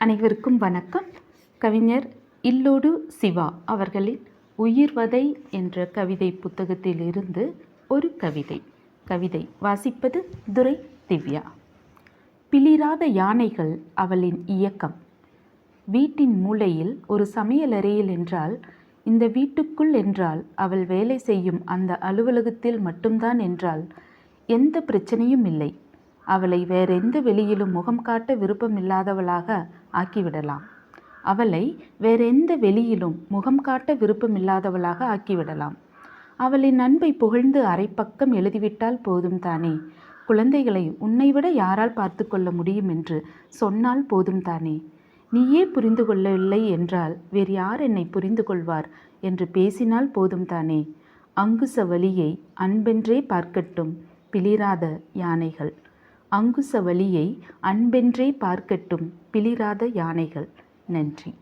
அனைவருக்கும் வணக்கம். கவிஞர் இல்லோடு சிவா அவர்களின் உயிர்வதை என்ற கவிதை புத்தகத்திலிருந்து ஒரு கவிதை வாசிப்பது துரை திவ்யா. பிளிராத யானைகள் அவளின் இயக்கம். வீட்டின் மூலையில் ஒரு சமையலறையில் என்றால், இந்த வீட்டுக்குள் என்றால், அவள் வேலை செய்யும் அந்த அலுவலகத்தில் மட்டும்தான் என்றால் எந்த பிரச்சனையும் இல்லை. அவளை வேறெந்த வெளியிலும் முகம் காட்ட விருப்பமில்லாதவளாக ஆக்கிவிடலாம். அவளின் அன்பை புகழ்ந்து அரை பக்கம் எழுதிவிட்டால் போதும் தானே. குழந்தைகளை உன்னைவிட யாரால் பார்த்து கொள்ள முடியும் என்று சொன்னால் போதும் தானே. நீயே புரிந்து கொள்ளவில்லை என்றால் வேறு யார் என்னை புரிந்து கொள்வார் என்று பேசினால் போதும் தானே. அங்குச வலியை அன்பென்றே பார்க்கட்டும் பிளிராத யானைகள். அங்குச வலியை அன்பென்றே பார்க்கட்டும் பிளிராத யானைகள். நன்றி.